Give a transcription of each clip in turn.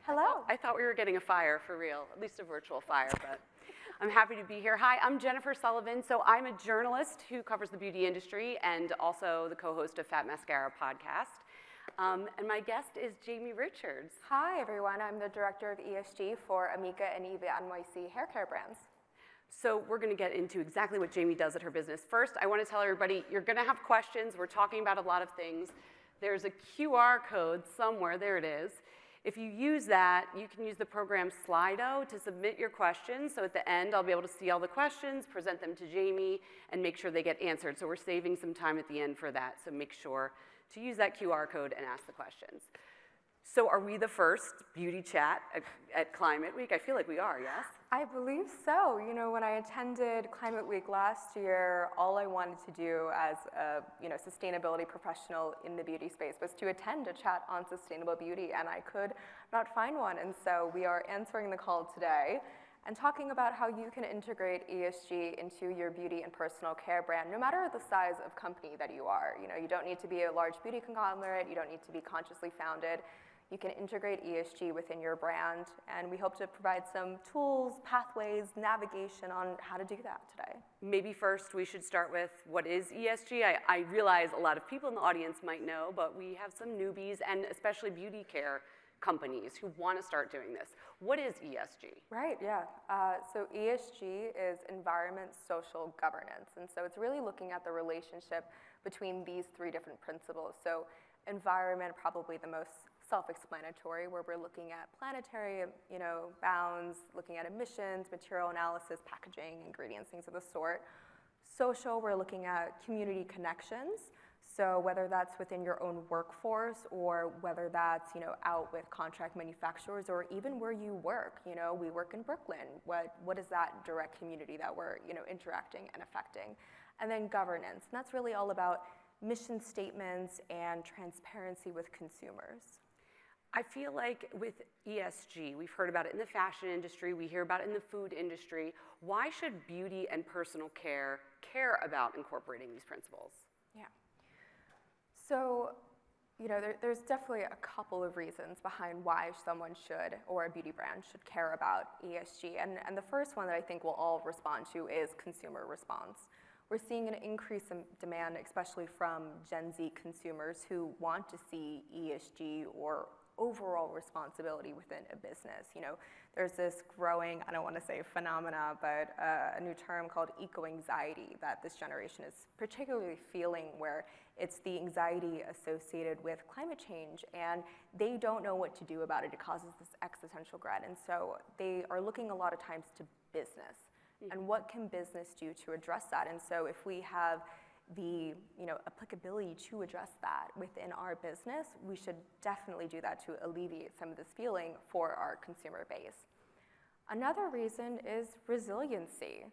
Hello. I thought we were getting a fire for real, at least a virtual fire, but I'm happy to be here. Hi, I'm Jennifer Sullivan. So I'm a journalist who covers the beauty industry and also the co-host of Fat Mascara podcast. And my guest is Jamie Richards. Hi, everyone. I'm the director of ESG for Amika and Eva NYC hair care brands. So we're going to get into exactly what Jamie does at her business. First, I want to tell everybody, you're going to have questions. We're talking about a lot of things. There's a QR code somewhere. There it is. If you use that, you can use the program Slido to submit your questions. So at the end, I'll be able to see all the questions, present them to Jamie, and make sure they get answered. So we're saving some time at the end for that. So make sure to use that QR code and ask the questions. So are we the first beauty chat at Climate Week? I feel like we are, yes? I believe so. You know, when I attended Climate Week last year, all I wanted to do as a sustainability professional in the beauty space was to attend a chat on sustainable beauty, and I could not find one. And so we are answering the call today and talking about how you can integrate ESG into your beauty and personal care brand, no matter the size of company that you are. You know, you don't need to be a large beauty conglomerate. You don't need to be consciously founded. You can integrate ESG within your brand, and we hope to provide some tools, pathways, navigation on how to do that today. Maybe first we should start with what is ESG. I realize a lot of people in the audience might know, but we have some newbies, and especially beauty care companies who want to start doing this. What is ESG? Right, yeah. So ESG is environment, social, governance. And so it's really looking at the relationship between these three different principles. So environment, probably the most self-explanatory, where we're looking at planetary, bounds, looking at emissions, material analysis, packaging, ingredients, things of the sort. Social, we're looking at community connections. So whether that's within your own workforce or whether that's, out with contract manufacturers or even where you work. We work in Brooklyn. What is that direct community that we're, interacting and affecting? And then governance, and that's really all about mission statements and transparency with consumers. I feel like with ESG, we've heard about it in the fashion industry, we hear about it in the food industry. Why should beauty and personal care about incorporating these principles? Yeah. So, there's definitely a couple of reasons behind why someone should, or a beauty brand should care about ESG. And the first one that I think we'll all respond to is consumer response. We're seeing an increase in demand, especially from Gen Z consumers who want to see ESG or overall responsibility within a business. There's this growing, I don't want to say phenomena, but a new term called eco-anxiety that this generation is particularly feeling, where it's the anxiety associated with climate change, and they don't know what to do about it. It causes this existential dread, and so they are looking a lot of times to business. And what can business do to address that? And so if we have the applicability to address that within our business, we should definitely do that to alleviate some of this feeling for our consumer base. Another reason is resiliency.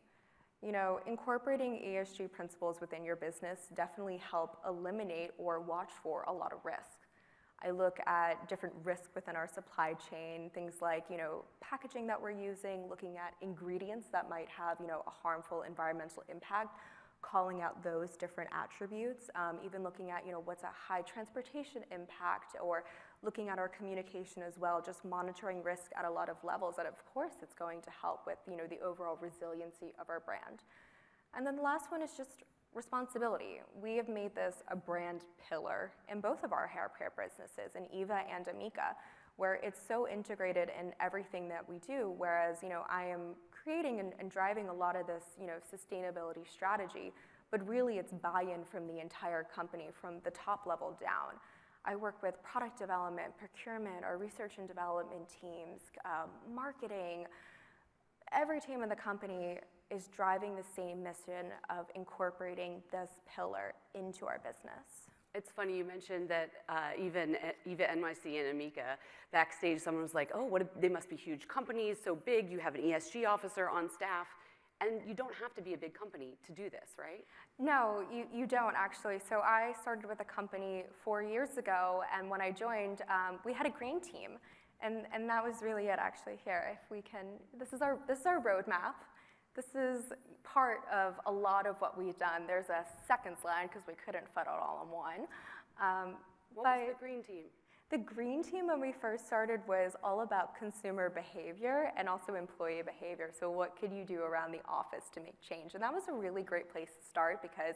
Incorporating ESG principles within your business definitely help eliminate or watch for a lot of risk. I look at different risks within our supply chain, things like, packaging that we're using, looking at ingredients that might have, a harmful environmental impact, calling out those different attributes, even looking at, what's a high transportation impact, or looking at our communication as well, just monitoring risk at a lot of levels that, of course, it's going to help with, the overall resiliency of our brand. And then the last one is just responsibility. We have made this a brand pillar in both of our hair care businesses, in Eva and Amika, where it's so integrated in everything that we do, whereas, I am creating and driving a lot of this, sustainability strategy, but really it's buy-in from the entire company, from the top level down. I work with product development, procurement, our research and development teams, marketing. Every team in the company is driving the same mission of incorporating this pillar into our business. It's funny you mentioned that Eva NYC and Amika, backstage someone was like, oh, they must be huge companies, so big, you have an ESG officer on staff, and you don't have to be a big company to do this, right? No, you don't actually. So I started with a company 4 years ago, and when I joined, we had a green team, and that was really it actually here. If we can, this is our roadmap. This is part of a lot of what we've done. There's a second slide because we couldn't fit it all in one. What was the green team? The green team when we first started was all about consumer behavior and also employee behavior. So what could you do around the office to make change? And that was a really great place to start because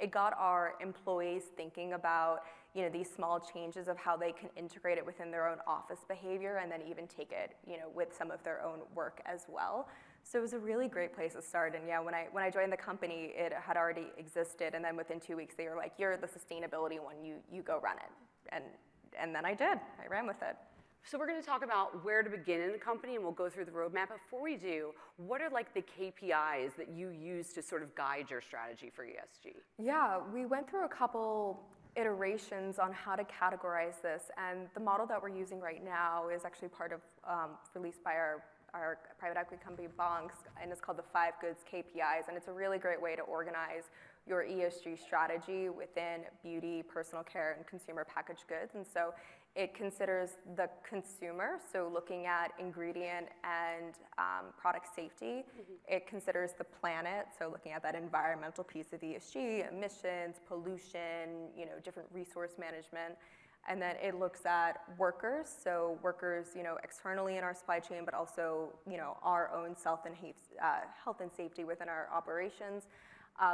it got our employees thinking about, you know, these small changes of how they can integrate it within their own office behavior and then even take it, you know, with some of their own work as well. So it was a really great place to start. And yeah, when I joined the company, it had already existed. And then within 2 weeks, they were like, "You're the sustainability one. You go run it." And then I did. I ran with it. So we're going to talk about where to begin in a company, and we'll go through the roadmap. Before we do, what are like the KPIs that you use to sort of guide your strategy for ESG? Yeah, we went through a couple iterations on how to categorize this, and the model that we're using right now is actually part of, released by our private equity company, Bonks, and it's called the 5 Goods KPIs, and it's a really great way to organize your ESG strategy within beauty, personal care, and consumer packaged goods. And so it considers the consumer, so looking at ingredient and product safety. Mm-hmm. It considers the planet, so looking at that environmental piece of ESG, emissions, pollution, you know, different resource management. And then it looks at workers, so workers, you know, externally in our supply chain, but also, you know, our own health and safety within our operations.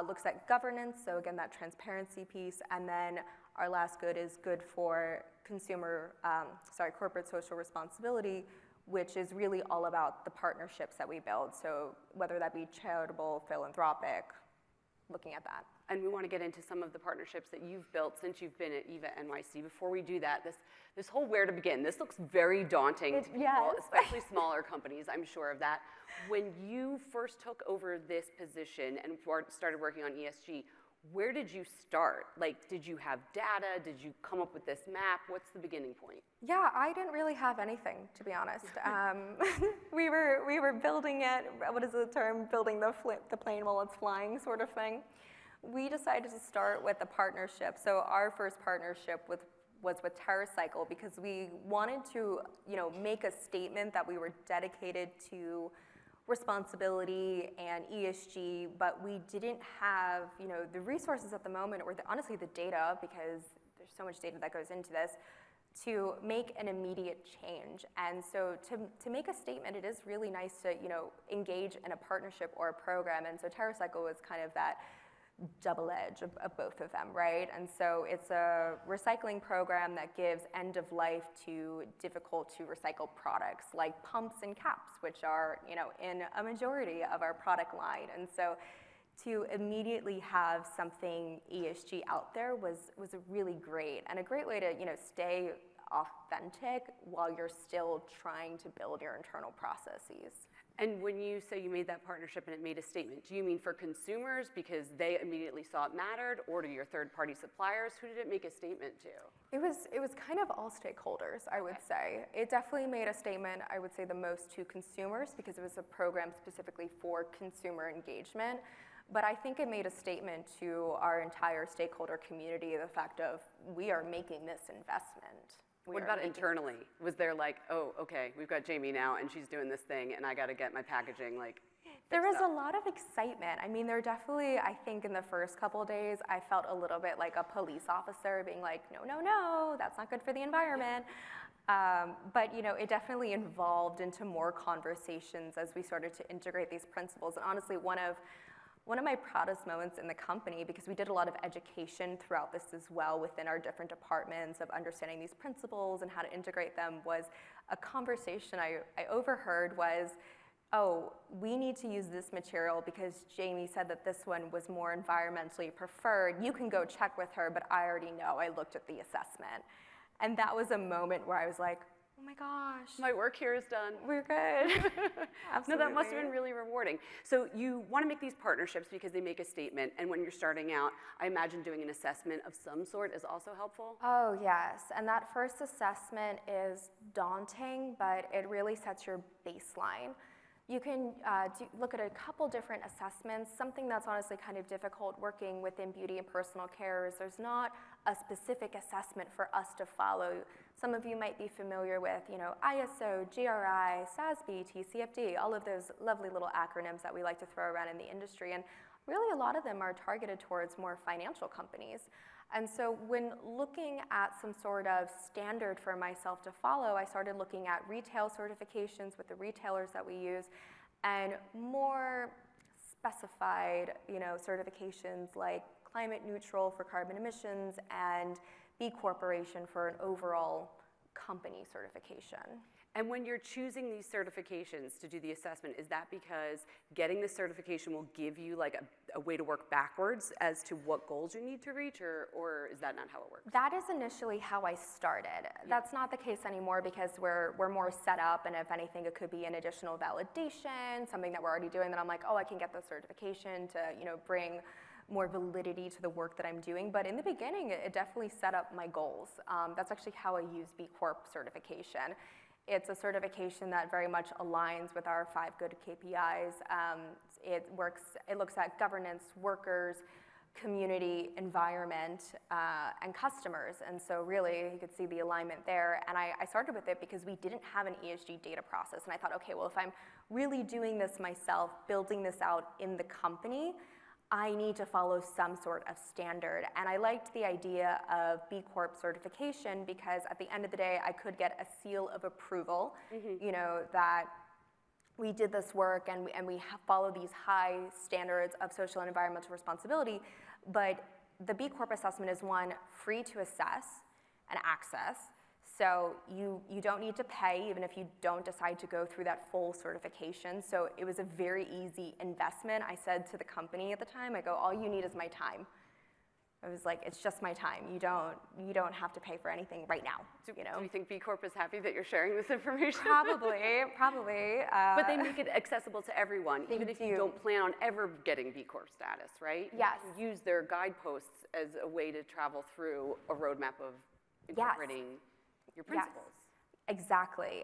Looks at governance, so again, that transparency piece. And then our last good is good for corporate social responsibility, which is really all about the partnerships that we build. So whether that be charitable, philanthropic, looking at that. And we want to get into some of the partnerships that you've built since you've been at Eva NYC. Before we do that, this whole where to begin, this looks very daunting to people, yes. especially smaller companies, I'm sure of that. When you first took over this position and started working on ESG, where did you start? Like, did you have data? Did you come up with this map? What's the beginning point? Yeah, I didn't really have anything, to be honest. We were building it, what is the term, building the plane while it's flying sort of thing. We decided to start with a partnership. So our first partnership was with TerraCycle because we wanted to, you know, make a statement that we were dedicated to responsibility and ESG, but we didn't have, you know, the resources at the moment, or honestly the data, because there's so much data that goes into this, to make an immediate change. And so to make a statement, it is really nice to, you know, engage in a partnership or a program. And so TerraCycle was kind of that double edge of both of them, right? And so it's a recycling program that gives end of life to difficult to recycle products like pumps and caps, which are, you know, in a majority of our product line. And so to immediately have something ESG out there was really great, and a great way to, you know, stay authentic while you're still trying to build your internal processes. And when you say you made that partnership and it made a statement, do you mean for consumers because they immediately saw it mattered, or to your third-party suppliers? Who did it make a statement to? It was kind of all stakeholders, I would say. It definitely made a statement, I would say, the most to consumers because it was a program specifically for consumer engagement. But I think it made a statement to our entire stakeholder community, the fact of we are making this investment. What about internally? Was there like, oh, okay, we've got Jamie now and she's doing this thing and I got to get my packaging like There was a lot of excitement. I mean, there definitely, I think in the first couple of days, I felt a little bit like a police officer being like, no, that's not good for the environment. But, you know, it definitely evolved into more conversations as we started to integrate these principles. And honestly, one of my proudest moments in the company, because we did a lot of education throughout this as well within our different departments of understanding these principles and how to integrate them, was a conversation I overheard was, oh, we need to use this material because Jamie said that this one was more environmentally preferred. You can go check with her, but I already know. I looked at the assessment. And that was a moment where I was like, oh my gosh. My work here is done. We're good. Absolutely. No, that must have been really rewarding. So you want to make these partnerships because they make a statement, and when you're starting out, I imagine doing an assessment of some sort is also helpful? Oh, yes. And that first assessment is daunting, but it really sets your baseline. You can look at a couple different assessments. Something that's honestly kind of difficult working within beauty and personal care is there's not a specific assessment for us to follow. Some of you might be familiar with, you know, ISO, GRI, SASB, TCFD, all of those lovely little acronyms that we like to throw around in the industry. And really a lot of them are targeted towards more financial companies. And so when looking at some sort of standard for myself to follow, I started looking at retail certifications with the retailers that we use, and more specified, certifications like climate neutral for carbon emissions and B Corporation for an overall company certification. And when you're choosing these certifications to do the assessment, is that because getting the certification will give you like a way to work backwards as to what goals you need to reach, or is that not how it works? That is initially how I started. Yeah. That's not the case anymore because we're more set up, and if anything, it could be an additional validation, something that we're already doing that I'm like, oh, I can get the certification to, bring more validity to the work that I'm doing. But in the beginning, it definitely set up my goals. That's actually how I use B Corp certification. It's a certification that very much aligns with our 5 good KPIs. It looks at governance, workers, community, environment, and customers. And so really, you could see the alignment there. And I started with it because we didn't have an ESG data process. And I thought, okay, well, if I'm really doing this myself, building this out in the company, I need to follow some sort of standard. And I liked the idea of B Corp certification because at the end of the day, I could get a seal of approval, that we did this work and we follow these high standards of social and environmental responsibility. But the B Corp assessment is one, free to assess and access. So you don't need to pay even if you don't decide to go through that full certification. So it was a very easy investment. I said to the company at the time, I go, all you need is my time. I was like, it's just my time. You don't have to pay for anything right now. Do you think B Corp is happy that you're sharing this information? Probably. But they make it accessible to everyone, even if you don't plan on ever getting B Corp status, right? Yes. You use their guideposts as a way to travel through a roadmap of incorporating your principles. Yes.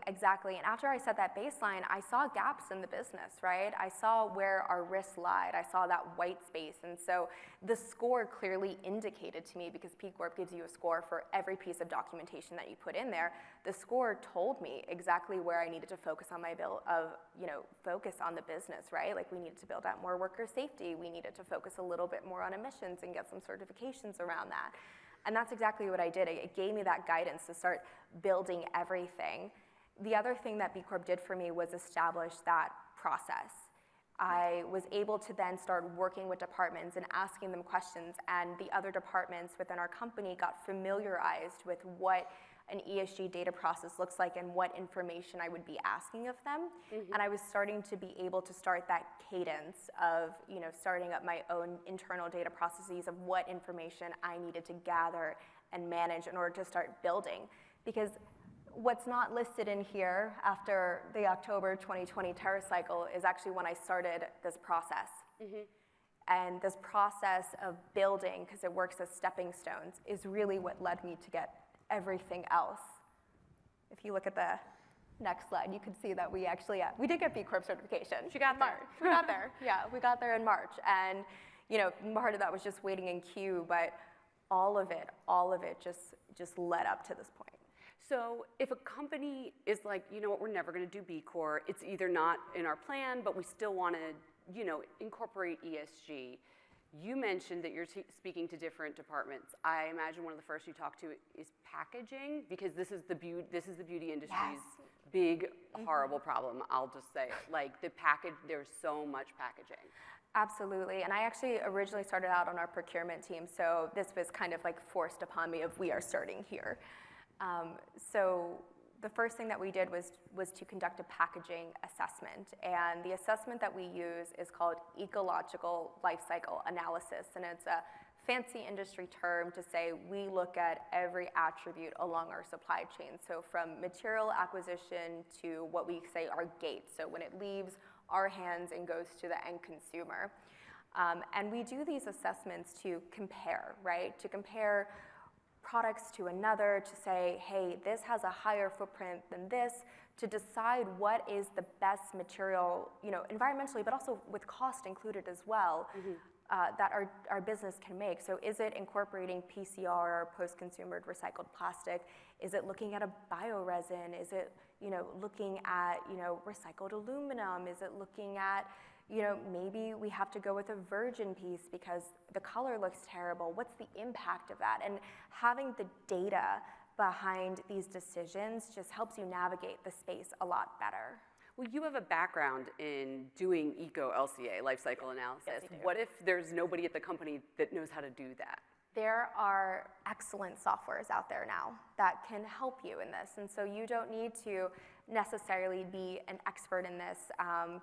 Exactly. And after I set that baseline, I saw gaps in the business, right? I saw where our risks lied. I saw that white space. And so the score clearly indicated to me, because P Corp gives you a score for every piece of documentation that you put in there, the score told me exactly where I needed to focus on focus on the business, right? Like we needed to build out more worker safety. We needed to focus a little bit more on emissions and get some certifications around that. And that's exactly what I did. It gave me that guidance to start building everything. The other thing that B Corp did for me was establish that process. I was able to then start working with departments and asking them questions, and the other departments within our company got familiarized with what an ESG data process looks like and what information I would be asking of them. Mm-hmm. And I was starting to be able to start that cadence of, starting up my own internal data processes of what information I needed to gather and manage in order to start building. Because what's not listed in here after the October 2020 TerraCycle is actually when I started this process. Mm-hmm. And this process of building, because it works as stepping stones, is really what led me to get everything else. If you look at the next slide, you can see that we actually, we did get B Corp certification. She got there. We got there. Yeah, we got there in March. And, part of that was just waiting in queue, but all of it just led up to this point. So if a company is like, we're never going to do B Corp, it's either not in our plan, but we still want to, incorporate ESG. You mentioned that you're speaking to different departments. I imagine one of the first you talk to is packaging, because this is the beauty industry's big, horrible problem. I'll just say it. Like there's so much packaging. Absolutely, and I actually originally started out on our procurement team, so this was kind of like forced upon me of we are starting here. So the first thing that we did was to conduct a packaging assessment, and the assessment that we use is called ecological life cycle analysis, and it's a fancy industry term to say we look at every attribute along our supply chain. So from material acquisition to what we say our gate, so when it leaves our hands and goes to the end consumer. And we do these assessments to compare, right? To compare products to another, to say, hey, this has a higher footprint than this, to decide what is the best material, environmentally, but also with cost included as well, mm-hmm. That our business can make. So is it incorporating PCR or post-consumer recycled plastic? Is it looking at a bioresin? Is it, looking at, recycled aluminum? Is it looking at, You know, maybe we have to go with a virgin piece because the color looks terrible. What's the impact of that? And having the data behind these decisions just helps you navigate the space a lot better. Well, you have a background in doing eco-LCA, life cycle analysis. Yes, I do. What if there's nobody at the company that knows how to do that? There are excellent softwares out there now that can help you in this. And so you don't need to necessarily be an expert in this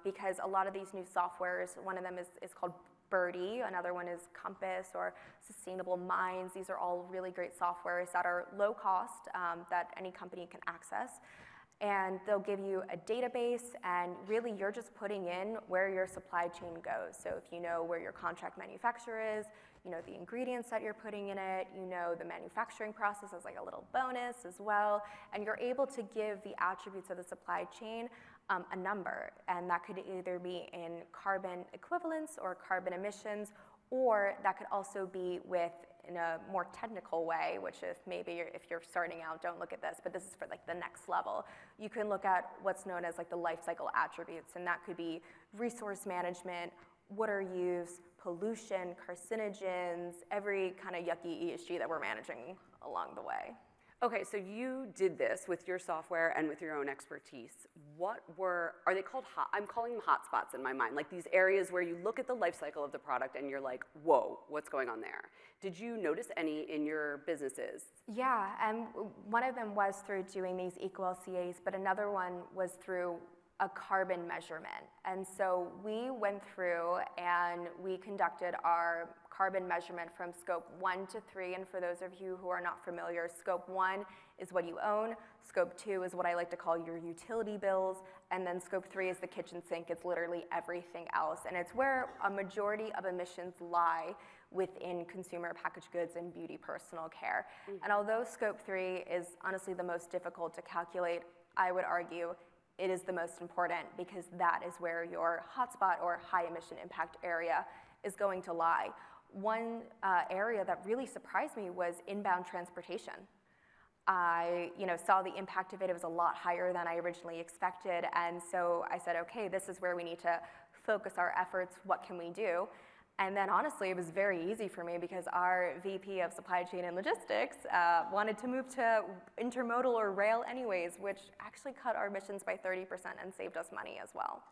because a lot of these new softwares, one of them is called Birdie, another one is Compass or Sustainable Minds. These are all really great softwares that are low cost that any company can access. And they'll give you a database, and really you're just putting in where your supply chain goes. So if you know where your contract manufacturer is, you know the ingredients that you're putting in it, you know the manufacturing process as like a little bonus as well, and you're able to give the attributes of the supply chain a number, and that could either be in carbon equivalents or carbon emissions, or that could also be in a more technical way, which if you're starting out, don't look at this, but this is for like the next level. You can look at what's known as like the life cycle attributes, and that could be resource management, water use, pollution, carcinogens, every kind of yucky ESG that we're managing along the way. Okay, so you did this with your software and with your own expertise. Are they called I'm calling them hotspots in my mind, like these areas where you look at the life cycle of the product and you're like, whoa, what's going on there? Did you notice any in your businesses? Yeah, and one of them was through doing these eco-LCAs, but another one was through a carbon measurement. And so we went through and we conducted our carbon measurement from scope 1 to 3. And for those of you who are not familiar, scope 1 is what you own, scope 2 is what I like to call your utility bills, and then scope 3 is the kitchen sink. It's literally everything else. And it's where a majority of emissions lie within consumer packaged goods and beauty personal care. Mm-hmm. And although scope 3 is honestly the most difficult to calculate, I would argue it is the most important because that is where your hotspot or high emission impact area is going to lie. One area that really surprised me was inbound transportation. I saw the impact of it. It was a lot higher than I originally expected. And so I said, okay, this is where we need to focus our efforts. What can we do? And then honestly, it was very easy for me because our VP of supply chain and logistics wanted to move to intermodal or rail anyways, which actually cut our emissions by 30% and saved us money as well.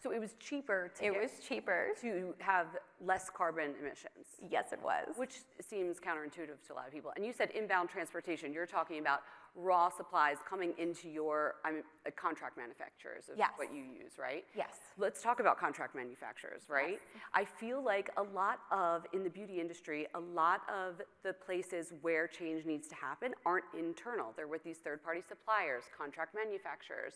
So it was cheaper to have less carbon emissions. Yes, it was. Which seems counterintuitive to a lot of people. And you said inbound transportation. You're talking about raw supplies coming into your contract manufacturers is yes. what you use, right? Yes. Let's talk about contract manufacturers, right? Yes. I feel like in the beauty industry, a lot of the places where change needs to happen aren't internal. They're with these third-party suppliers, contract manufacturers.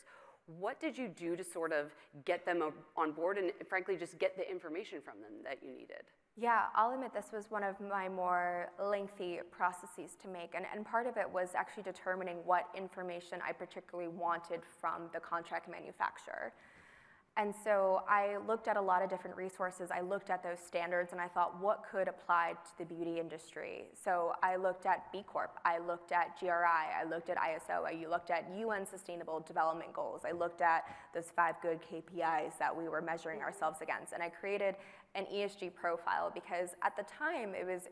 What did you do to sort of get them on board and frankly just get the information from them that you needed? Yeah, I'll admit this was one of my more lengthy processes to make, and part of it was actually determining what information I particularly wanted from the contract manufacturer. And so I looked at a lot of different resources. I looked at those standards and I thought, what could apply to the beauty industry? So I looked at B Corp, I looked at GRI, I looked at ISO, I looked at UN Sustainable Development Goals, I looked at those 5 good KPIs that we were measuring ourselves against, and I created an ESG profile because at the time it was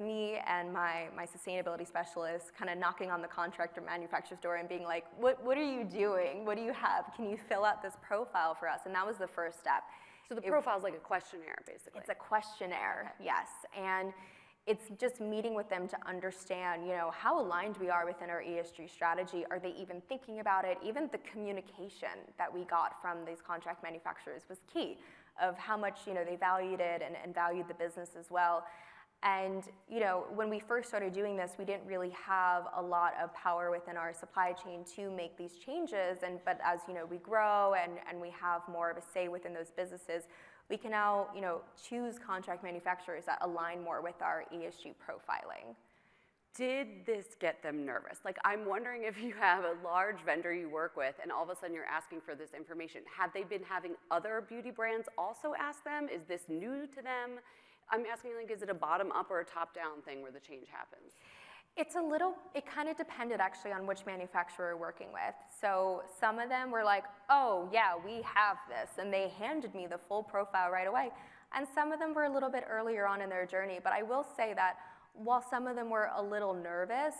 me and my sustainability specialist kind of knocking on the contractor manufacturer's door and being like, what are you doing? What do you have? Can you fill out this profile for us? And that was the first step. So the profile is like a questionnaire, basically. It's a questionnaire, yes. And it's just meeting with them to understand, how aligned we are within our ESG strategy. Are they even thinking about it? Even the communication that we got from these contract manufacturers was key of how much, they valued it and valued the business as well. And when we first started doing this, we didn't really have a lot of power within our supply chain to make these changes. But as we grow and we have more of a say within those businesses, we can now choose contract manufacturers that align more with our ESG profiling. Did this get them nervous? Like, I'm wondering if you have a large vendor you work with and all of a sudden you're asking for this information. Have they been having other beauty brands also ask them? Is this new to them? I'm asking, like, is it a bottom-up or a top-down thing where the change happens? It kind of depended actually on which manufacturer we're working with. So some of them were like, oh yeah, we have this, and they handed me the full profile right away. And some of them were a little bit earlier on in their journey, but I will say that while some of them were a little nervous,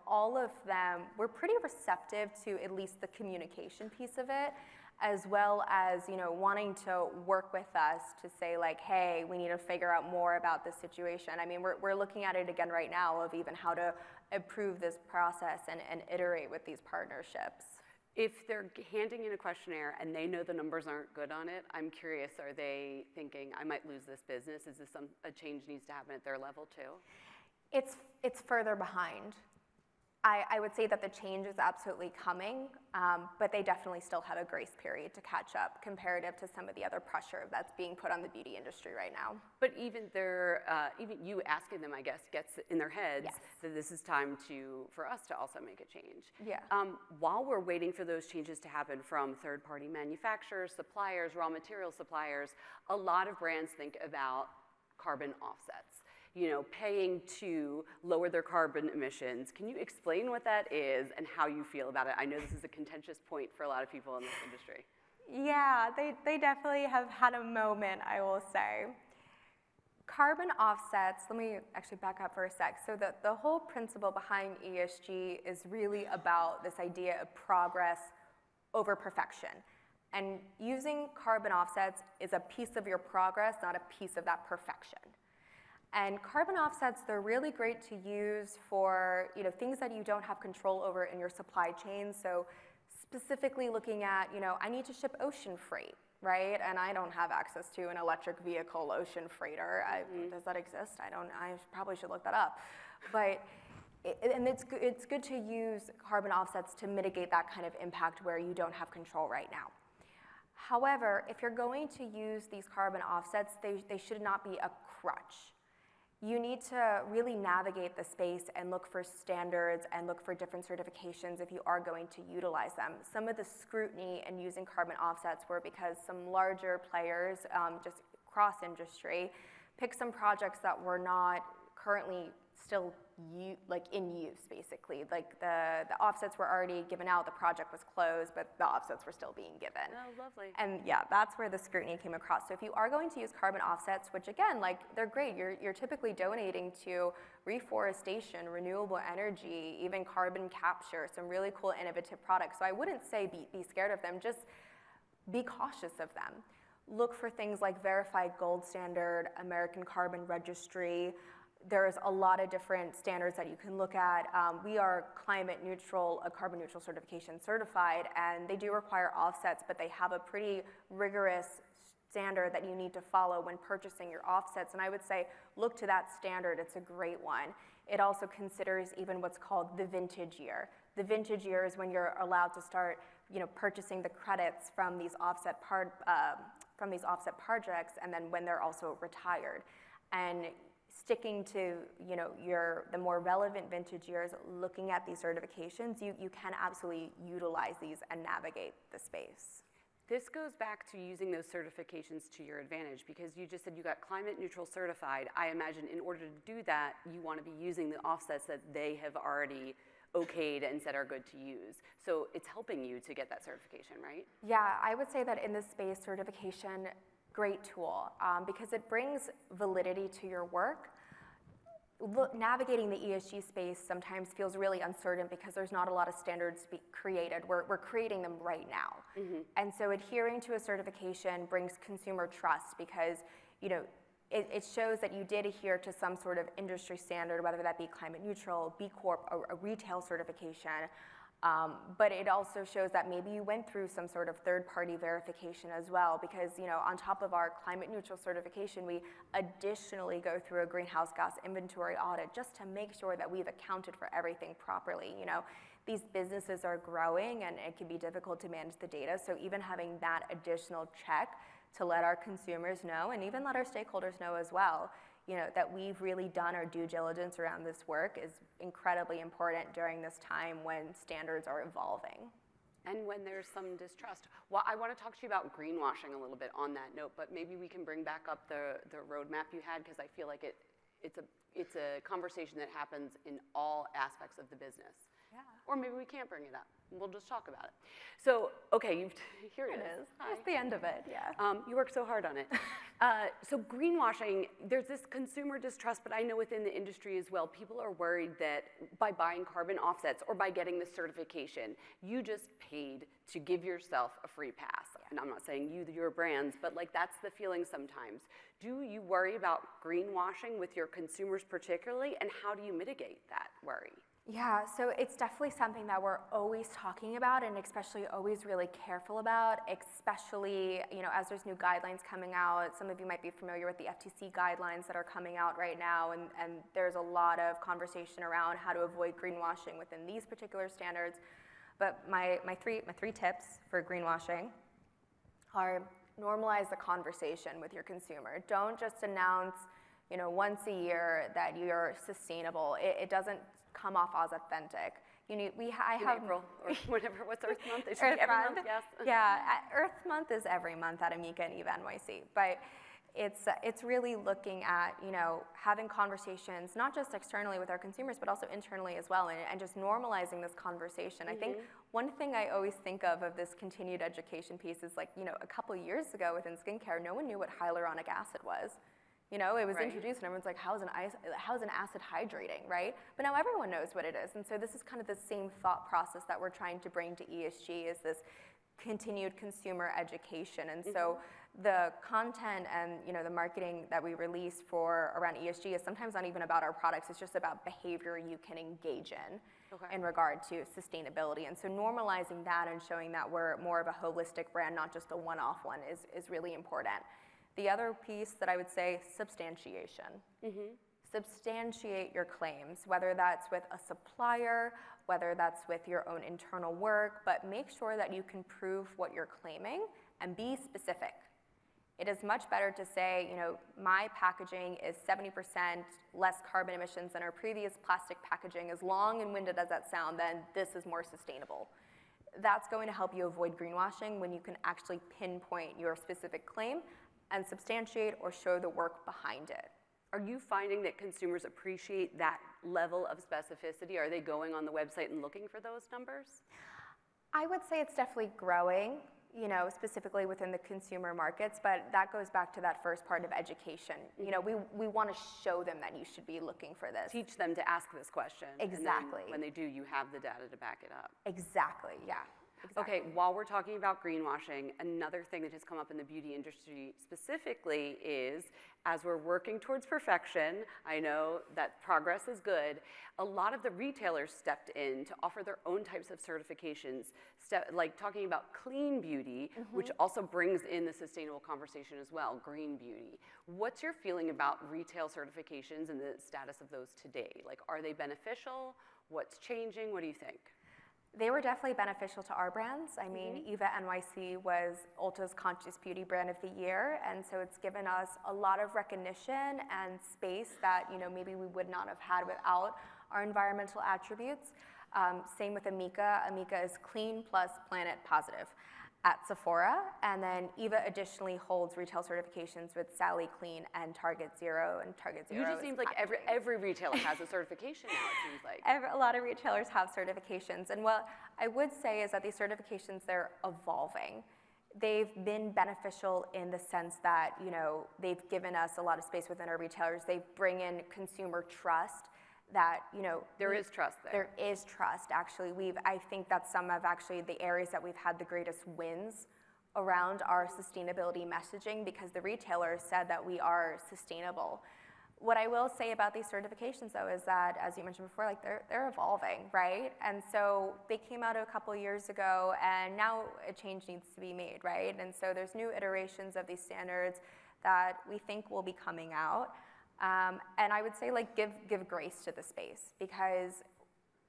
all of them were pretty receptive to at least the communication piece of it, as well as wanting to work with us to say like, hey, we need to figure out more about this situation. I mean, we're looking at it again right now of even how to improve this process and iterate with these partnerships. If they're handing in a questionnaire and they know the numbers aren't good on it, I'm curious, are they thinking, I might lose this business? Is this a change needs to happen at their level too? It's further behind. I would say that the change is absolutely coming, but they definitely still have a grace period to catch up comparative to some of the other pressure that's being put on the beauty industry right now. But even you asking them, I guess, gets in their heads that this is time for us to also make a change. Yeah. While we're waiting for those changes to happen from third-party manufacturers, suppliers, raw material suppliers, a lot of brands think about carbon offsets. Paying to lower their carbon emissions. Can you explain what that is and how you feel about it? I know this is a contentious point for a lot of people in this industry. Yeah, they definitely have had a moment, I will say. Carbon offsets, let me actually back up for a sec. So the whole principle behind ESG is really about this idea of progress over perfection. And using carbon offsets is a piece of your progress, not a piece of that perfection. And carbon offsets, they're really great to use for things that you don't have control over in your supply chain. So specifically looking at, I need to ship ocean freight, right? And I don't have access to an electric vehicle ocean freighter. Does that exist? I probably should look that up. But it's good to use carbon offsets to mitigate that kind of impact where you don't have control right now. However, if you're going to use these carbon offsets, they should not be a crutch. You need to really navigate the space and look for standards and look for different certifications if you are going to utilize them. Some of the scrutiny in using carbon offsets were because some larger players, just cross-industry, picked some projects that were not currently still in use, basically. Like the offsets were already given out, the project was closed, but the offsets were still being given. Oh, lovely. And yeah, that's where the scrutiny came across. So if you are going to use carbon offsets, which again, they're great, you're typically donating to reforestation, renewable energy, even carbon capture, some really cool innovative products. So I wouldn't say be scared of them, just be cautious of them. Look for things like Verified Gold Standard, American Carbon Registry. There's a lot of different standards that you can look at. We are climate neutral, a carbon neutral certification certified, and they do require offsets, but they have a pretty rigorous standard that you need to follow when purchasing your offsets. And I would say, look to that standard, it's a great one. It also considers even what's called the vintage year. The vintage year is when you're allowed to start, purchasing the credits from these offset projects, and then when they're also retired. And sticking to the more relevant vintage years, looking at these certifications, you can absolutely utilize these and navigate the space. This goes back to using those certifications to your advantage, because you just said you got climate neutral certified. I imagine in order to do that, you want to be using the offsets that they have already okayed and said are good to use. So it's helping you to get that certification, right? Yeah, I would say that in this space, certification, great tool, because it brings validity to your work. Navigating the ESG space sometimes feels really uncertain because there's not a lot of standards created. We're creating them right now. Mm-hmm. And so adhering to a certification brings consumer trust because, it shows that you did adhere to some sort of industry standard, whether that be climate neutral, B Corp, a retail certification. But it also shows that maybe you went through some sort of third-party verification as well, because on top of our climate neutral certification, we additionally go through a greenhouse gas inventory audit just to make sure that we've accounted for everything properly. These businesses are growing and it can be difficult to manage the data, so even having that additional check to let our consumers know and even let our stakeholders know as well, that we've really done our due diligence around this work is incredibly important during this time when standards are evolving. And when there's some distrust. Well, I want to talk to you about greenwashing a little bit on that note, but maybe we can bring back up the roadmap you had, because I feel like it's a conversation that happens in all aspects of the business. Yeah. Or maybe we can't bring it up. We'll just talk about it. So, okay, here it is. Hi. It's the end of it, yeah. You worked so hard on it. So greenwashing, there's this consumer distrust, but I know within the industry as well, people are worried that by buying carbon offsets or by getting the certification, you just paid to give yourself a free pass. Yeah. And I'm not saying your brands, but like that's the feeling sometimes. Do you worry about greenwashing with your consumers particularly, and how do you mitigate that worry? Yeah, so it's definitely something that we're always talking about and especially always really careful about, especially, as there's new guidelines coming out. Some of you might be familiar with the FTC guidelines that are coming out right now, and there's a lot of conversation around how to avoid greenwashing within these particular standards. But my three tips for greenwashing are normalize the conversation with your consumer. Don't just announce, once a year that you're sustainable. It doesn't come off as authentic. I have April or whatever. What's Earth Month? It should Earth be every Month. month. Yes. Yeah, Earth Month is every month at Amika Eva NYC, but it's really looking at having conversations not just externally with our consumers but also internally as well, and just normalizing this conversation. Mm-hmm. I think one thing I always think of this continued education piece is like a couple years ago within skincare, no one knew what hyaluronic acid was. It was right. introduced and everyone's like, how's an acid hydrating, right? But now everyone knows what it is. And so this is kind of the same thought process that we're trying to bring to ESG, is this continued consumer education. And so the content and the marketing that we release for around ESG is sometimes not even about our products. It's just about behavior you can engage in regard to sustainability. And so normalizing that and showing that we're more of a holistic brand, not just a one-off one, is really important. The other piece that I would say, substantiation. Mm-hmm. Substantiate your claims, whether that's with a supplier, whether that's with your own internal work, but make sure that you can prove what you're claiming and be specific. It is much better to say, my packaging is 70% less carbon emissions than our previous plastic packaging, as long and winded as that sound, then this is more sustainable. That's going to help you avoid greenwashing when you can actually pinpoint your specific claim and substantiate or show the work behind it. Are you finding that consumers appreciate that level of specificity? Are they going on the website and looking for those numbers? I would say it's definitely growing, specifically within the consumer markets, but that goes back to that first part of education. We want to show them that you should be looking for this. Teach them to ask this question. Exactly. And then when they do, you have the data to back it up. Exactly, yeah. Exactly. Okay, while we're talking about greenwashing, another thing that has come up in the beauty industry specifically is, as we're working towards perfection, I know that progress is good, a lot of the retailers stepped in to offer their own types of certifications, like talking about clean beauty, which also brings in the sustainable conversation as well, green beauty. What's your feeling about retail certifications and the status of those today? Like, are they beneficial? What's changing? What do you think? They were definitely beneficial to our brands. I mean, Eva NYC was Ulta's Conscious Beauty Brand of the Year, and so it's given us a lot of recognition and space that maybe we would not have had without our environmental attributes. Same with Amika. Amika is Clean Plus Planet Positive at Sephora, and then Eva additionally holds retail certifications with Sally Clean and Target Zero, and Target Zero. You just seems like every retailer has a certification now, it seems like. A lot of retailers have certifications, and what I would say is that these certifications, they're evolving. They've been beneficial in the sense that, they've given us a lot of space within our retailers. They bring in consumer trust. That there is trust there. There is trust, actually. I think that's some of actually the areas that we've had the greatest wins around our sustainability messaging, because the retailers said that we are sustainable. What I will say about these certifications, though, is that, as you mentioned before, like they're evolving, right? And so they came out a couple years ago, and now a change needs to be made, right? And so there's new iterations of these standards that we think will be coming out. And I would say, like, give grace to the space, because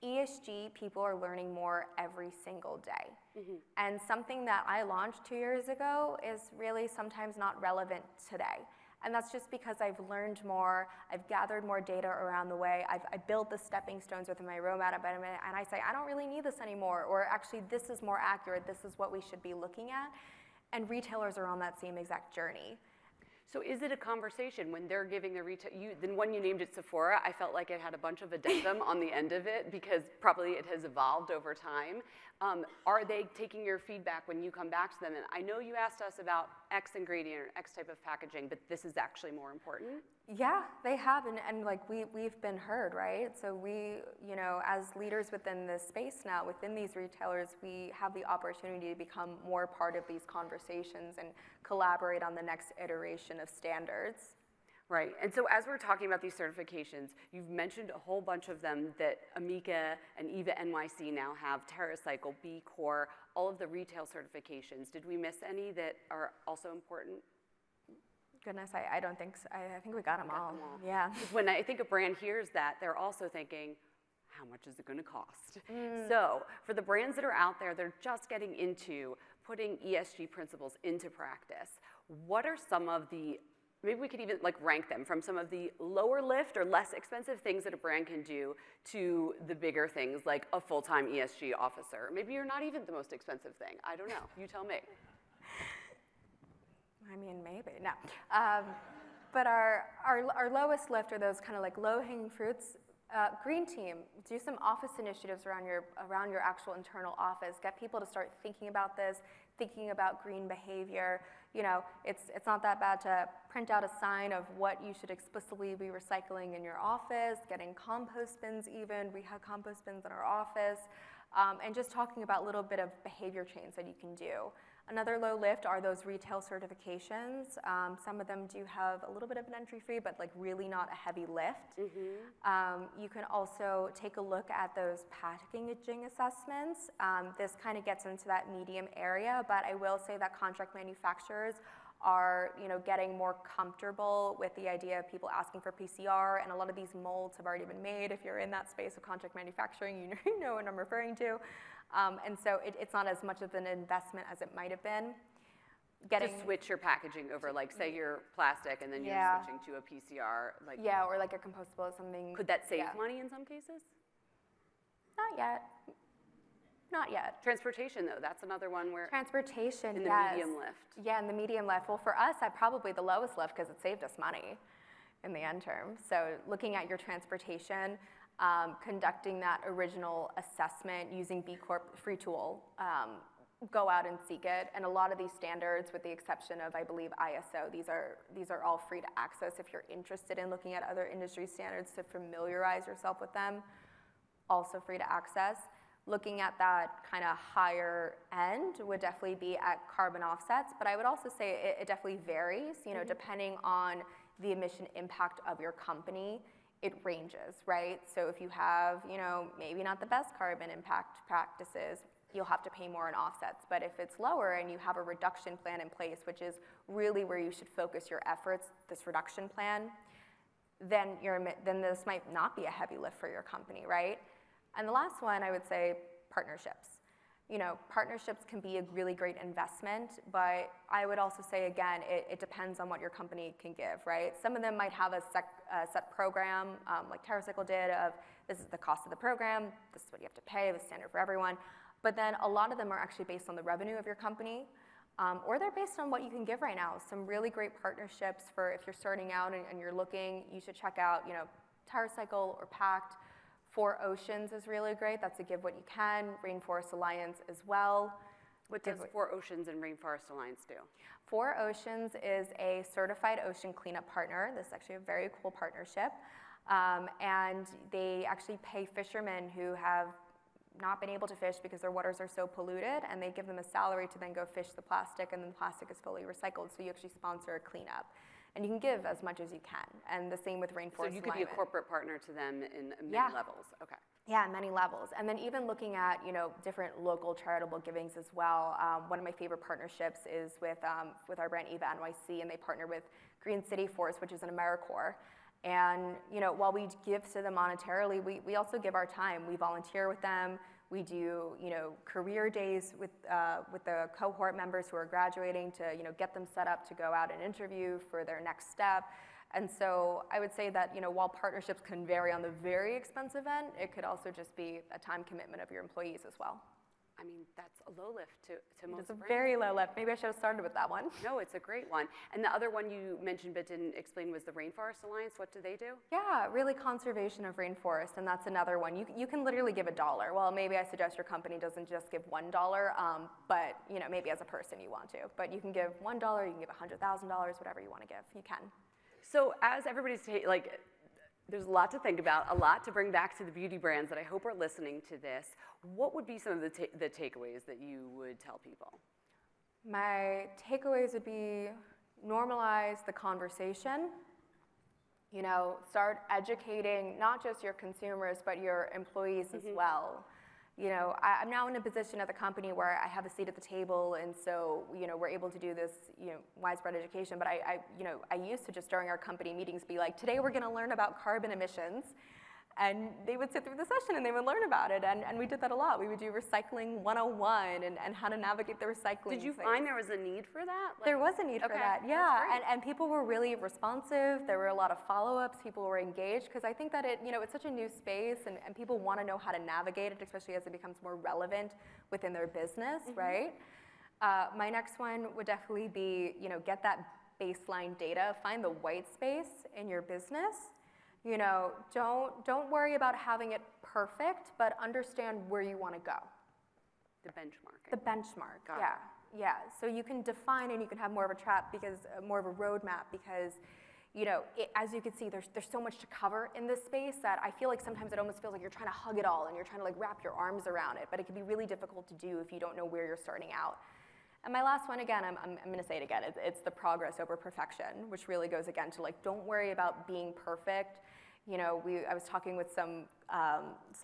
ESG people are learning more every single day. And something that I launched 2 years ago is really sometimes not relevant today. And that's just because I've learned more, I've gathered more data around the way, I built the stepping stones within my roadmap, and I say, I don't really need this anymore, or actually this is more accurate, this is what we should be looking at. And retailers are on that same exact journey. So is it a conversation when they're giving the retail, then when you named it Sephora, I felt like it had a bunch of addendum on the end of it because probably it has evolved over time. Are they taking your feedback when you come back to them? And I know you asked us about X ingredient or X type of packaging, but this is actually more important. Yeah, they have, and like we've been heard, right? So we, you know, as leaders within this space now, within these retailers, we have the opportunity to become more part of these conversations and collaborate on the next iteration of standards. Right, and so as we're talking about these certifications, you've mentioned a whole bunch of them that Amika and Eva NYC now have, TerraCycle, B Corp, all of the retail certifications. Did we miss any that are also important? Goodness, I don't think so. I think we got them all. Yeah. When I think a brand hears that, they're also thinking, how much is it going to cost? So for the brands that are out there, they're just getting into putting ESG principles into practice. What are some of the, maybe we could even like rank them from some of the lower lift or less expensive things that a brand can do to the bigger things like a full-time ESG officer. Maybe you're not even the most expensive thing. I don't know. You tell me. I mean, maybe, no. But our lowest lift are those kind of like low-hanging fruits. Green team, do some office initiatives around your actual internal office. Get people to start thinking about this, thinking about green behavior. You know, it's not that bad to print out a sign of what you should explicitly be recycling in your office, getting compost bins even. We have compost bins in our office. And just talking about a little bit of behavior change that you can do. Another low lift are those retail certifications. Some of them do have a little bit of an entry fee, but like really not a heavy lift. You can also take a look at those packaging assessments. This kind of gets into that medium area, but I will say that contract manufacturers are, you know, getting more comfortable with the idea of people asking for PCR, and a lot of these molds have already been made. If you're in that space of contract manufacturing, you know what I'm referring to. And so it's not as much of an investment as it might have been. To switch your packaging over, like say you're plastic and then you're switching to a PCR. Like, yeah, or like a compostable or something. Could that save money in some cases? Not yet. Not yet. Transportation, though, that's another one where... Transportation, in the medium lift. Yeah, in the medium lift. Well, for us, probably the lowest lift because it saved us money in the end term. So looking at your transportation, conducting that original assessment using B Corp free tool, go out and seek it. And a lot of these standards, with the exception of, I believe, ISO, these are all free to access if you're interested in looking at other industry standards to familiarize yourself with them, also free to access. Looking at that kind of higher end would definitely be at carbon offsets, but I would also say it definitely varies, you know, depending on the emission impact of your company. It ranges, right? So if you have, you know, maybe not the best carbon impact practices, you'll have to pay more in offsets. But if it's lower and you have a reduction plan in place, which is really where you should focus your efforts, this reduction plan, then this might not be a heavy lift for your company, right? And the last one, I would say, partnerships. You know, partnerships can be a really great investment, but I would also say, again, it depends on what your company can give, right? Some of them might have a set program, like TerraCycle did, of this is the cost of the program, this is what you have to pay, the standard for everyone. But then a lot of them are actually based on the revenue of your company, or they're based on what you can give right now. Some really great partnerships for if you're starting out and you're looking, you should check out, you know, TerraCycle or Pact. 4 Oceans is really great. That's a give what you can. Rainforest Alliance as well. What does 4 Oceans and Rainforest Alliance do? 4 Oceans is a certified ocean cleanup partner. This is actually a very cool partnership. And they actually pay fishermen who have not been able to fish because their waters are so polluted, and they give them a salary to then go fish the plastic, and then the plastic is fully recycled, so you actually sponsor a cleanup. And you can give as much as you can. And the same with Rainforest Alignment. So you could be a corporate partner to them in many levels. Okay. Yeah, many levels. And then even looking at, you know, different local charitable givings as well. One of my favorite partnerships is with our brand Eva NYC, and they partner with Green City Force, which is an AmeriCorps. And, you know, while we give to them monetarily, we also give our time. We volunteer with them. We do, you know, career days with the cohort members who are graduating to, you know, get them set up to go out and interview for their next step. And so I would say that, you know, while partnerships can vary on the very expensive end, it could also just be a time commitment of your employees as well. I mean, that's a low lift to most It's a brands. very low lift. Maybe I should have started with that one. No, it's a great one. And the other one you mentioned but didn't explain was the Rainforest Alliance. What do they do? Yeah, really conservation of rainforest, and that's another one. You can literally give $1. Well, maybe I suggest your company doesn't just give $1, but maybe as a person you want to. But you can give $1, you can give $100,000, whatever you want to give, you can. So as everybody's there's a lot to think about, a lot to bring back to the beauty brands that I hope are listening to this. What would be some of the takeaways that you would tell people? My takeaways would be normalize the conversation. Start educating not just your consumers, but your employees as well. I'm now in a position at the company where I have a seat at the table, and so, we're able to do this, widespread education. But I used to just during our company meetings be like, today we're going to learn about carbon emissions. And they would sit through the session and they would learn about it. And we did that a lot. We would do recycling 101 and how to navigate the recycling. Did you find there was a need for that? There was a need for that, yeah. And people were really responsive. There were a lot of follow-ups. People were engaged because I think that it's such a new space and people want to know how to navigate it, especially as it becomes more relevant within their business, right? My next one would definitely be, get that baseline data. Find the white space in your business. Don't worry about having it perfect, but understand where you want to go. The benchmark. The benchmark, Got it. Yeah. So you can define and you can have more of a roadmap because, as you can see, there's so much to cover in this space that I feel like sometimes it almost feels like you're trying to hug it all and you're trying to wrap your arms around it, but it can be really difficult to do if you don't know where you're starting out. And my last one, again, I'm going to say it again, it's the progress over perfection, which really goes again to don't worry about being perfect. I was talking with some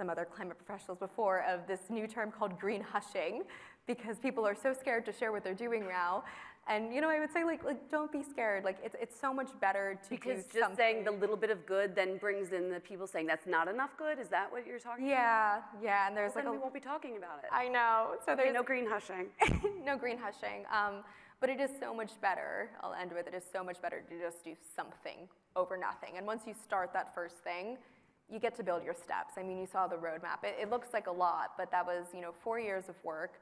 other climate professionals before of this new term called green hushing, because people are so scared to share what they're doing now. And I would say don't be scared. It's so much better to because do just something. saying the little bit of good then brings in the people saying that's not enough good. Is that what you're talking about? Yeah. And there's then we won't be talking about it. I know. So there's no green hushing. No green hushing. But it is so much better. I'll end with it is so much better to just do something over nothing. And once you start that first thing, you get to build your steps. I mean, you saw the roadmap. It looks like a lot, but that was 4 years of work.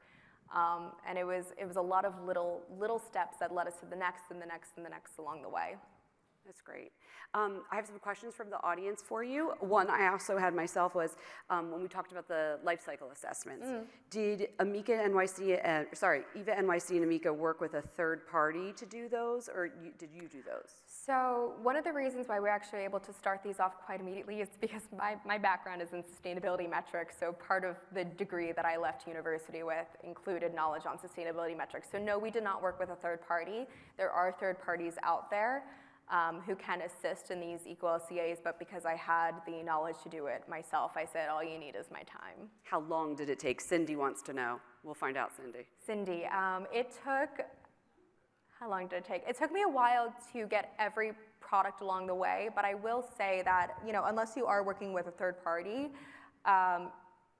And it was a lot of little steps that led us to the next and the next and the next along the way. That's great. I have some questions from the audience for you. One I also had myself was when we talked about the life cycle assessments. Did Eva NYC and Amika work with a third party to do those, or did you do those? So one of the reasons why we're actually able to start these off quite immediately is because my background is in sustainability metrics, so part of the degree that I left university with included knowledge on sustainability metrics. So no, we did not work with a third party. There are third parties out there who can assist in these eco-LCAs, but because I had the knowledge to do it myself, I said, all you need is my time. How long did it take? Cindy wants to know. We'll find out, Cindy. Cindy, how long did it take? It took me a while to get every product along the way, but I will say that, unless you are working with a third party,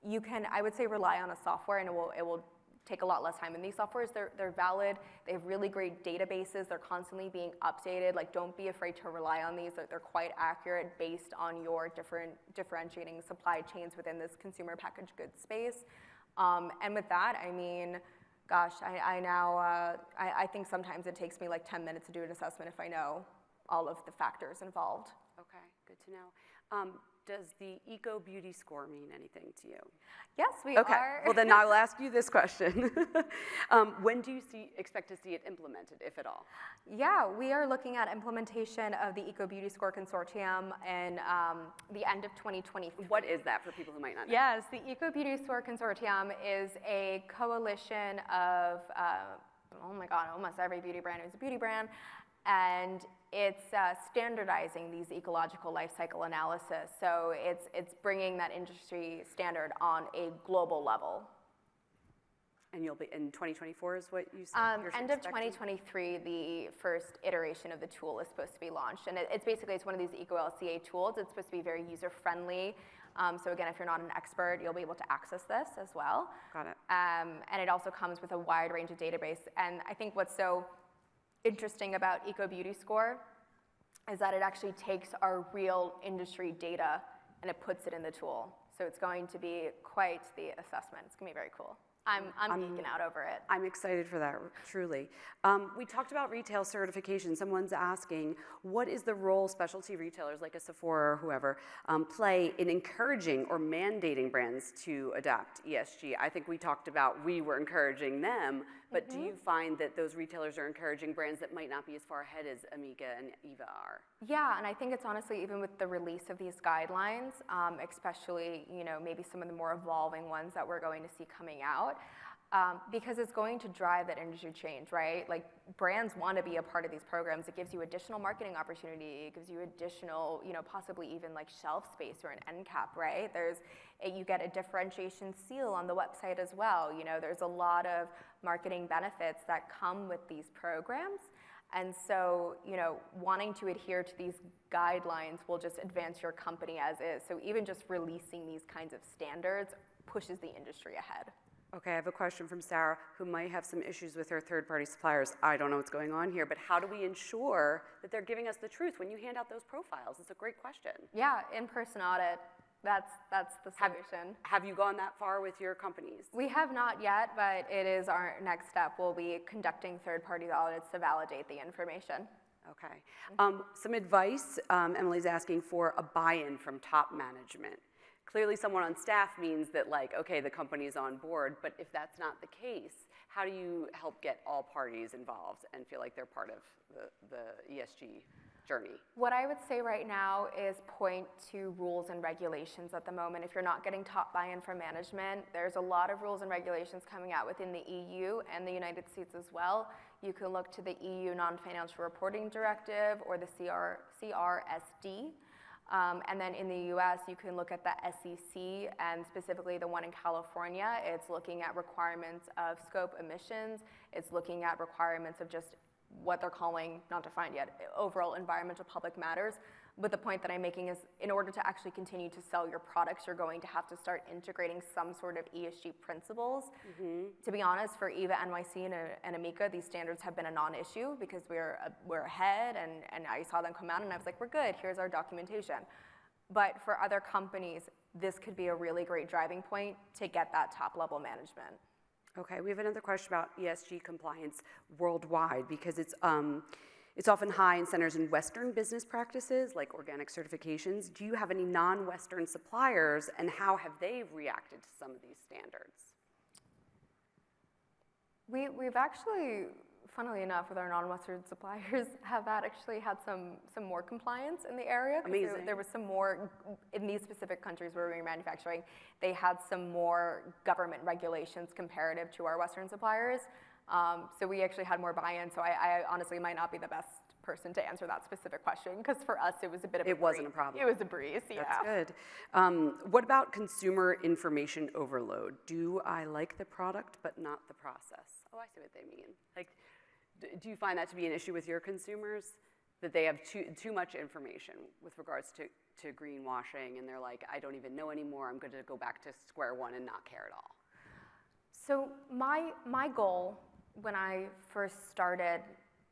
you can, I would say, rely on a software, and it will take a lot less time. And these softwares, they're valid. They have really great databases. They're constantly being updated. Don't be afraid to rely on these. They're quite accurate based on your differentiating supply chains within this consumer packaged goods space. And with that, I mean, gosh, I think sometimes it takes me 10 minutes to do an assessment if I know all of the factors involved. Okay, good to know. Does the Eco Beauty Score mean anything to you? Yes, we okay. are. Well, then I will ask you this question. When do you expect to see it implemented, if at all? Yeah, we are looking at implementation of the Eco Beauty Score Consortium in the end of 2023. What is that for people who might not know? Yes, the Eco Beauty Score Consortium is a coalition of, oh my God, almost every beauty brand is a beauty brand. And it's standardizing these ecological life cycle analysis. So it's bringing that industry standard on a global level. And you'll be in 2024 is what you said? End of 2023, the first iteration of the tool is supposed to be launched. And it's one of these eco-LCA tools. It's supposed to be very user-friendly. So again, if you're not an expert, you'll be able to access this as well. Got it. And it also comes with a wide range of database. And I think what's so interesting about Eco Beauty Score is that it actually takes our real industry data and it puts it in the tool. So it's going to be quite the assessment. It's going to be very cool. I'm geeking out over it. I'm excited for that, truly. We talked about retail certification. Someone's asking, what is the role specialty retailers like a Sephora or whoever play in encouraging or mandating brands to adopt ESG? I think we talked about we were encouraging them, but do you find that those retailers are encouraging brands that might not be as far ahead as Amika and Eva are? Yeah, and I think it's honestly, even with the release of these guidelines, especially, maybe some of the more evolving ones that we're going to see coming out, because it's going to drive that industry change, right? Like, brands want to be a part of these programs. It gives you additional marketing opportunity. It gives you additional, possibly even like shelf space or an end cap, right? You get a differentiation seal on the website as well. There's a lot of marketing benefits that come with these programs. And so, wanting to adhere to these guidelines will just advance your company as is. So even just releasing these kinds of standards pushes the industry ahead. Okay, I have a question from Sarah, who might have some issues with her third-party suppliers. I don't know what's going on here, but how do we ensure that they're giving us the truth when you hand out those profiles? It's a great question. Yeah, in-person audit. That's the solution. Have you gone that far with your companies? We have not yet, but it is our next step. We'll be conducting third-party audits to validate the information. Okay. Some advice, Emily's asking for a buy-in from top management. Clearly someone on staff means that, like, okay, the company's on board, but if that's not the case, how do you help get all parties involved and feel like they're part of the ESG journey? What I would say right now is point to rules and regulations at the moment. If you're not getting top buy-in from management, there's a lot of rules and regulations coming out within the EU and the United States as well. You can look to the EU Non-Financial Reporting Directive or the CRSD. And then in the US, you can look at the SEC, and specifically the one in California. It's looking at requirements of scope emissions. It's looking at requirements of just what they're calling, not defined yet, overall environmental public matters. But the point that I'm making is, in order to actually continue to sell your products, you're going to have to start integrating some sort of ESG principles. To be honest, for Eva NYC and Amika, these standards have been a non-issue because we're ahead, and I saw them come out and I was like, we're good, here's our documentation. But for other companies, this could be a really great driving point to get that top-level management. Okay, we have another question about ESG compliance worldwide, because it's often high in centers in Western business practices, like organic certifications. Do you have any non-Western suppliers, and how have they reacted to some of these standards? We've actually, funnily enough, with our non-Western suppliers, have actually had some more compliance in the area. Amazing. There was some more, in these specific countries where we were manufacturing, they had some more government regulations comparative to our Western suppliers. So we actually had more buy-in, so I honestly might not be the best person to answer that specific question, because for us it was a bit of a breeze. It wasn't a problem. It was a breeze, yeah. That's good. What about consumer information overload? Do I like the product but not the process? Oh, I see what they mean. Like, do you find that to be an issue with your consumers? That they have too much information with regards to greenwashing, and they're like, I don't even know anymore, I'm going to go back to square one and not care at all? So my goal when I first started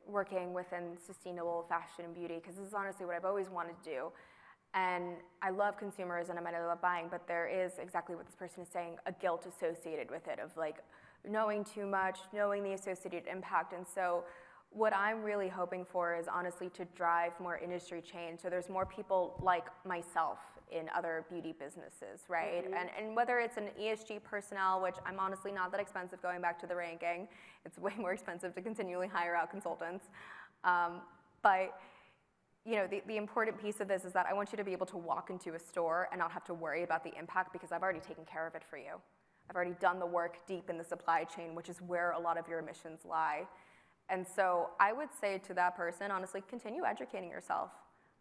working within sustainable fashion and beauty, because this is honestly what I've always wanted to do, and I love consumers and I love buying, but there is exactly what this person is saying, a guilt associated with it, of like knowing too much, knowing the associated impact. And so what I'm really hoping for is honestly to drive more industry change, so there's more people like myself in other beauty businesses, right? And whether it's an ESG personnel, which I'm honestly not that expensive, going back to the ranking, it's way more expensive to continually hire out consultants. But the important piece of this is that I want you to be able to walk into a store and not have to worry about the impact, because I've already taken care of it for you. I've already done the work deep in the supply chain, which is where a lot of your emissions lie. And so I would say to that person, honestly, continue educating yourself.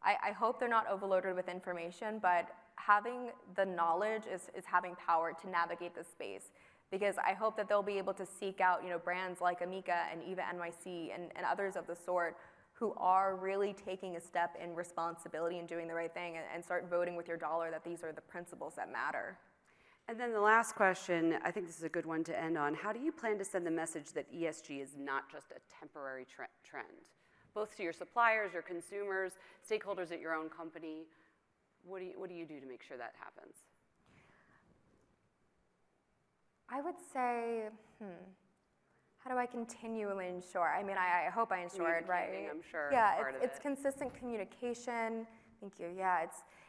I hope they're not overloaded with information, but having the knowledge is having power to navigate this space. Because I hope that they'll be able to seek out brands like Amika and Eva NYC and others of the sort who are really taking a step in responsibility and doing the right thing, and start voting with your dollar that these are the principles that matter. And then the last question, I think this is a good one to end on. How do you plan to send the message that ESG is not just a temporary trend? Both to your suppliers, your consumers, stakeholders at your own company. What do you do to make sure that happens? I would say, how do I continually ensure? I mean, I hope I ensured, right? I'm sure. Yeah, part it's of it. consistent communication. Thank you. Yeah,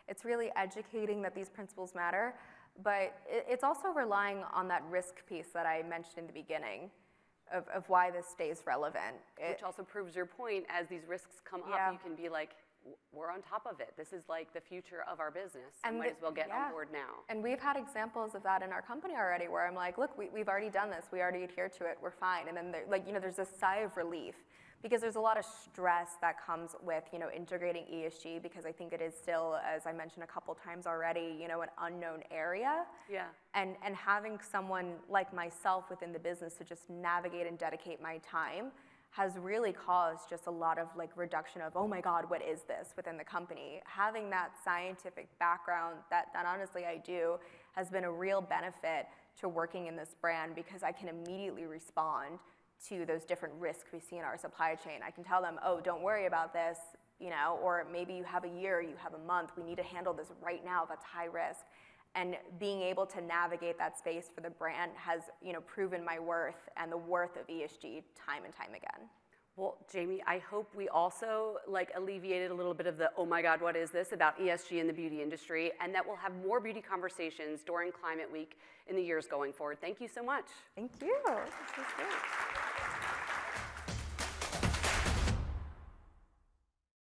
it's really educating that these principles matter, but it's also relying on that risk piece that I mentioned in the beginning of why this stays relevant. Which also proves your point. As these risks come Yeah. up, you can be like, we're on top of it. This is like the future of our business. I might as well get on board now. And we've had examples of that in our company already, where I'm like, look, we've already done this. We already adhere to it. We're fine. And then there's a sigh of relief, because there's a lot of stress that comes with, integrating ESG, because I think it is still, as I mentioned a couple times already, an unknown area. Yeah. And having someone like myself within the business to just navigate and dedicate my time has really caused just a lot of reduction of, oh my God, what is this within the company? Having that scientific background that honestly I do has been a real benefit to working in this brand, because I can immediately respond to those different risks we see in our supply chain. I can tell them, oh, don't worry about this, or maybe you have a year, you have a month, we need to handle this right now, that's high risk. And being able to navigate that space for the brand has, proven my worth and the worth of ESG time and time again. Well, Jamie, I hope we also alleviated a little bit of the, oh my God, what is this about ESG in the beauty industry, and that we'll have more beauty conversations during Climate Week in the years going forward. Thank you so much. Thank you. This was great.